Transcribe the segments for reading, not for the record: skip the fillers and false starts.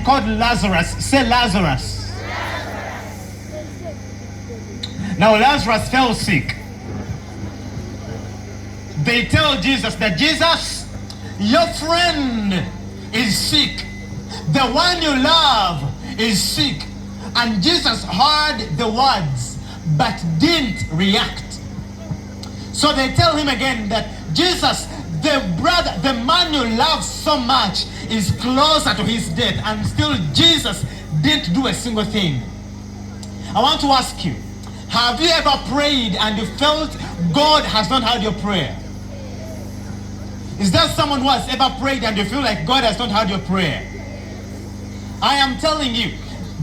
called Lazarus. Say Lazarus. Now Lazarus fell sick. They tell Jesus that, Jesus, your friend is sick. The one you love is sick. And Jesus heard the words but didn't react. So they tell him again that, Jesus, the man you love so much is closer to his death, and still Jesus didn't do a single thing. I want to ask you, have you ever prayed and you felt God has not heard your prayer? Is there someone who has ever prayed and you feel like God has not heard your prayer? I am telling you,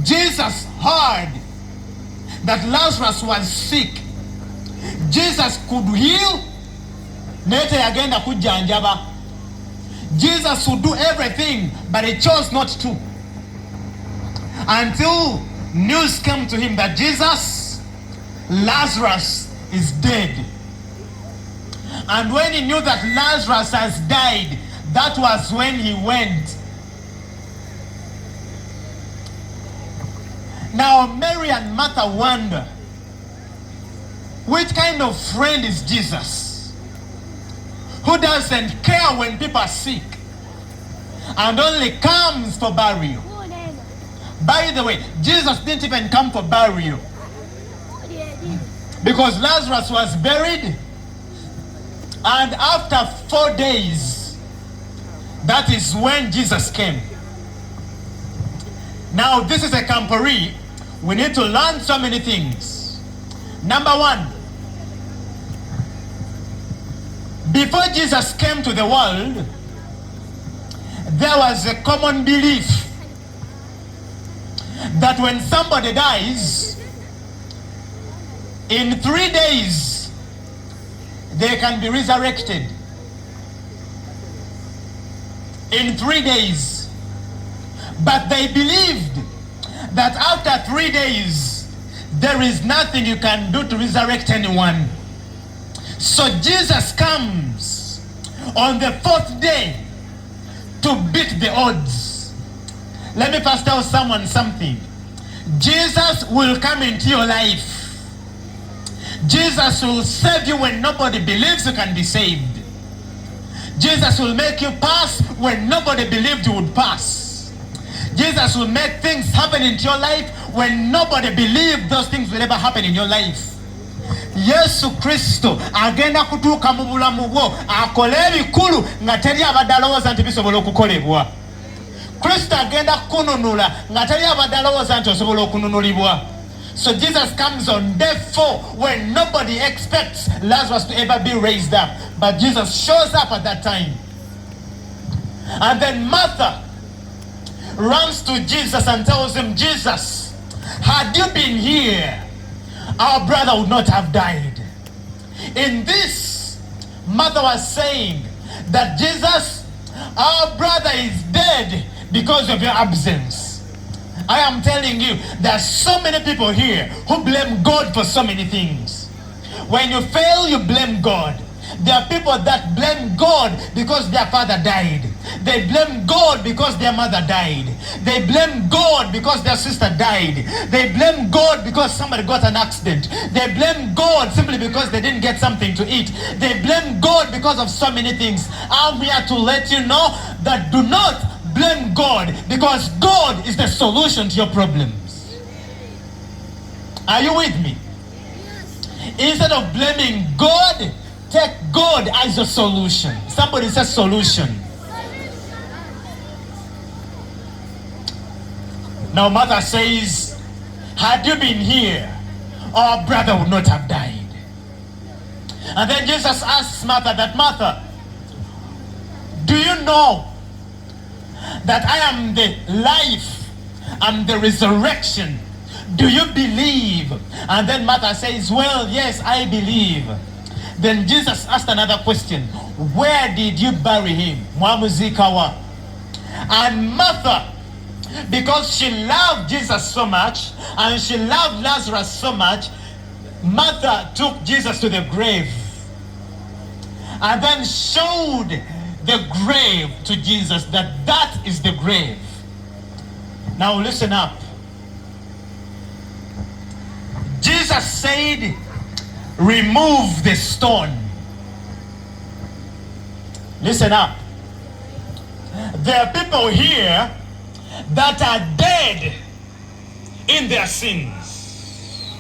Jesus heard that Lazarus was sick. Jesus could heal. Jesus would do everything, but he chose not to. Until news came to him that, Jesus, Lazarus is dead. And when he knew that Lazarus has died, that was when he went. Now Mary and Martha wonder, which kind of friend is Jesus? Who doesn't care when people are sick and only comes for burial. By the way, Jesus didn't even come for burial, because Lazarus was buried, and after 4 days, that is when Jesus came. Now this is a camporee. We need to learn so many things. Number one, before Jesus came to the world, there was a common belief that when somebody dies, in 3 days, they can be resurrected. In 3 days. But they believed that after 3 days, there is nothing you can do to resurrect anyone. So Jesus comes on the 4th day to beat the odds. Let me first tell someone something. Jesus will come into your life. Jesus will save you when nobody believes you can be saved. Jesus will make you pass when nobody believed you would pass. Jesus will make things happen into your life when nobody believed those things will ever happen in your life. Yesu Kristo agenda kutuuka mu bulamu bwo akole ebikulu nga teri abadde alowooza nti bisobola okukolebwa. Kristo agenda kukununula nga teri abadde alowooza nti osobola okununulibwa. So Jesus comes on day 4 when nobody expects Lazarus to ever be raised up. But Jesus shows up at that time. And then Martha runs to Jesus and tells him, Jesus, had you been here, our brother would not have died. In this, Martha was saying that, Jesus, our brother is dead because of your absence. I am telling you, there are so many people here who blame God for so many things. When you fail, you blame God. There are people that blame God because their father died. They blame God because their mother died. They blame God because their sister died. They blame God because somebody got an accident. They blame God simply because they didn't get something to eat. They blame God because of so many things. I'm here to let you know that do not blame God, because God is the solution to your problems. Are you with me? Instead of blaming God, take God as a solution. Somebody says solution. Now Martha says, had you been here, our brother would not have died. And then Jesus asks Martha that, Martha, do you know that I am the life and the resurrection? Do you believe? And then Martha says, well, yes, I believe. Then Jesus asked another question. Where did you bury him? Mwamuzikawa. And Martha, because she loved Jesus so much and she loved Lazarus so much, Martha took Jesus to the grave and then showed the grave to Jesus, that is the grave. Now listen up. Jesus said, remove the stone. Listen up. There are people here that are dead in their sins.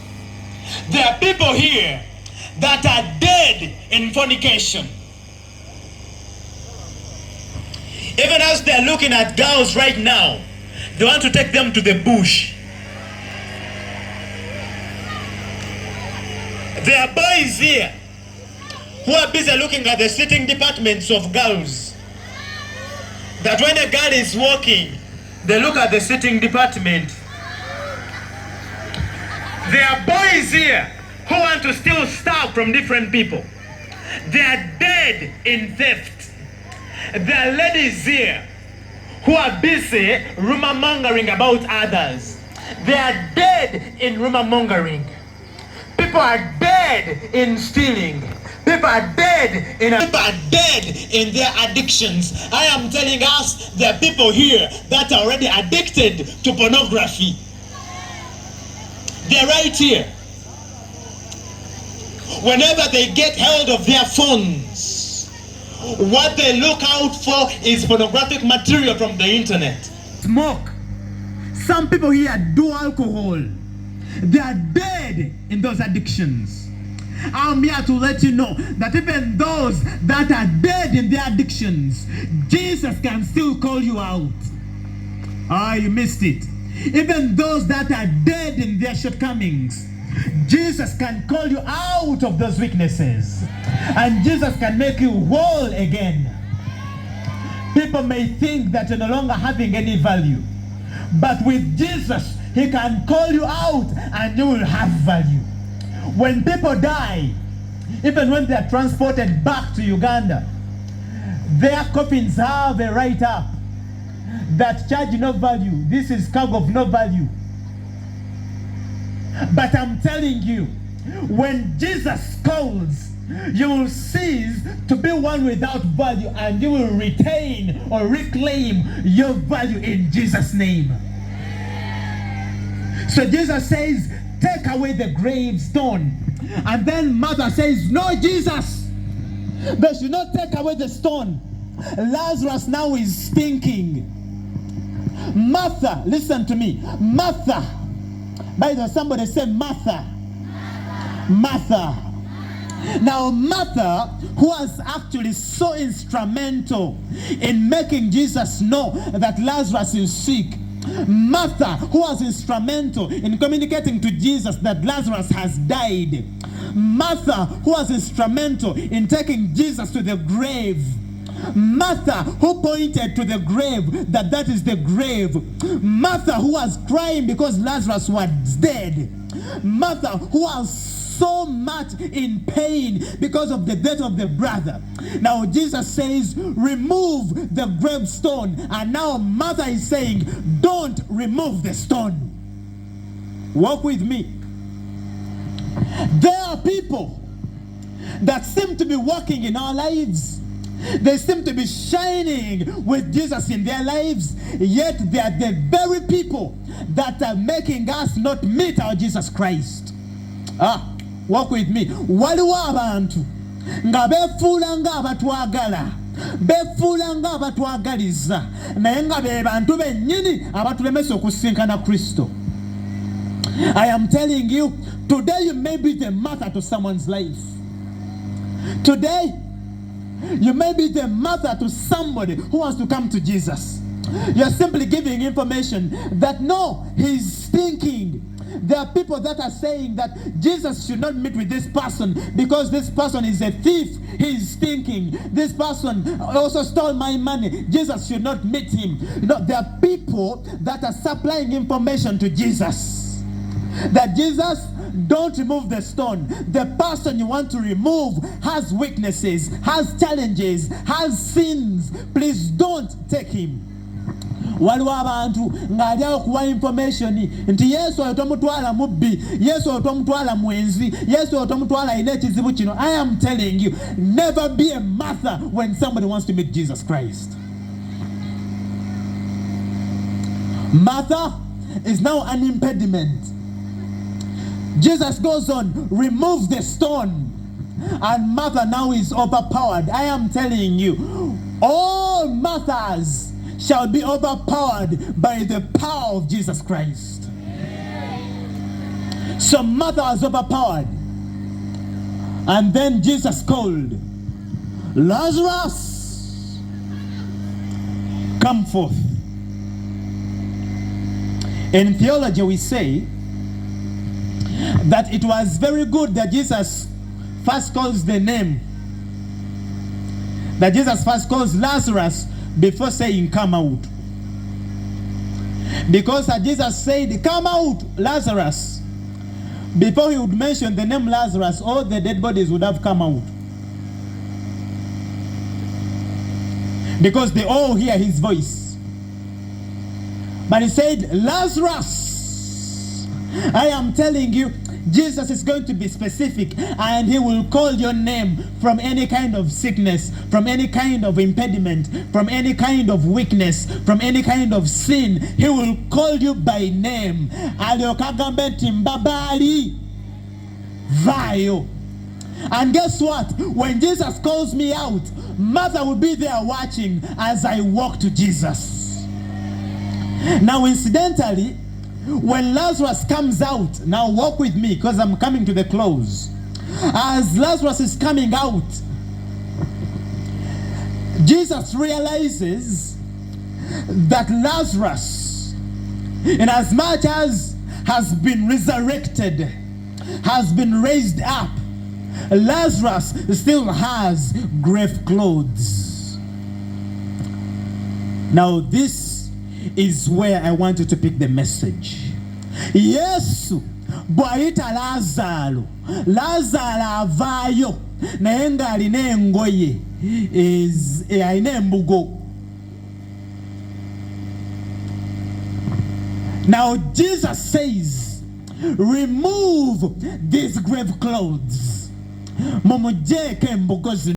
There are people here that are dead in fornication. Even as they're looking at girls right now, they want to take them to the bush. There are boys here who are busy looking at the sitting departments of girls. That when a girl is walking, they look at the sitting department. There are boys here who want to steal stuff from different people. They are dead in theft. There are ladies here who are busy rumor mongering about others. They are dead in rumor mongering. People are dead in stealing. People are dead in their addictions. I am telling us there are people here that are already addicted to pornography. They're right here. Whenever they get hold of their phones, what they look out for is pornographic material from the internet. Smoke. Some people here do alcohol. They are dead in those addictions. I'm here to let you know that even those that are dead in their addictions, Jesus can still call you out. Ah, you missed it. Even those that are dead in their shortcomings, Jesus can call you out of those weaknesses. And Jesus can make you whole again. People may think that you're no longer having any value. But with Jesus, he can call you out and you will have value. When people die, even when they are transported back to Uganda, their coffins have a write-up that charge no value. This is cargo of no value. But I'm telling you, when Jesus calls, you will cease to be one without value and you will retain or reclaim your value in Jesus' name. So Jesus says, take away the gravestone. And then Martha says, no, Jesus, they should not take away the stone. Lazarus now is stinking. Martha, listen to me. Martha. By the way, somebody say Martha. Martha. Now Martha, who was actually so instrumental in making Jesus know that Lazarus is sick. Martha, who was instrumental in communicating to Jesus that Lazarus has died. Martha, who was instrumental in taking Jesus to the grave. Martha, who pointed to the grave, that is the grave. Martha, who was crying because Lazarus was dead. Martha, who was so much in pain because of the death of the brother. Now Jesus says, remove the gravestone. And now Martha is saying, don't remove the stone. Walk with me. There are people that seem to be walking in our lives. They seem to be shining with Jesus in their lives, yet they are the very people that are making us not meet our Jesus Christ. Walk with me. Waliwo abantu nga befuula nga abatwagala, befuula nga abatwagaliza, naye nga be bantu bennyini abatulemesa okusinkana Kristo. I am telling you, today you may be the mother to someone's life. Today, you may be the mother to somebody who wants to come to Jesus. You're simply giving information that no, he's thinking. There are people that are saying that Jesus should not meet with this person because this person is a thief. He's thinking. This person also stole my money. Jesus should not meet him. You know, there are people that are supplying information to Jesus. That Jesus, don't remove the stone. The person you want to remove has weaknesses, has challenges, has sins. Please don't take him. Waliwo abantu ng'ali okuwa information nti Yesu oyo tomutwala mubbi, Yesu oyo tomutwala mwenzi, Yesu oyo tomutwala ayina ekizibu kino. I am telling you, never be a Martha when somebody wants to meet Jesus Christ. Martha is now an impediment. Jesus goes on, remove the stone. And Martha now is overpowered. I am telling you, all Marthas shall be overpowered by the power of Jesus Christ. So Martha was overpowered. And then Jesus called, Lazarus, come forth. In theology we say that it was very good that Jesus first calls the name, that Jesus first calls Lazarus before saying come out. Because Jesus said come out Lazarus, before he would mention the name Lazarus, all the dead bodies would have come out. Because they all hear his voice. But he said, Lazarus, I am telling you, Jesus is going to be specific, and he will call your name from any kind of sickness, from any kind of impediment, from any kind of weakness, from any kind of sin. He will call you by name. Mbabali, vayo. And guess what? When Jesus calls me out, Martha will be there watching as I walk to Jesus. Now, incidentally, when Lazarus comes out, now walk with me because I'm coming to the close. As Lazarus is coming out, Jesus realizes that Lazarus, in as much as has been resurrected, has been raised up, Lazarus still has grave clothes. Now this is where I want you to pick the message. Yesu bwaita Lazaro, Lazaro avayo nayenga alina engoye alina embugo. Now Jesus says, remove these grave clothes. Mumujeke embugo zino.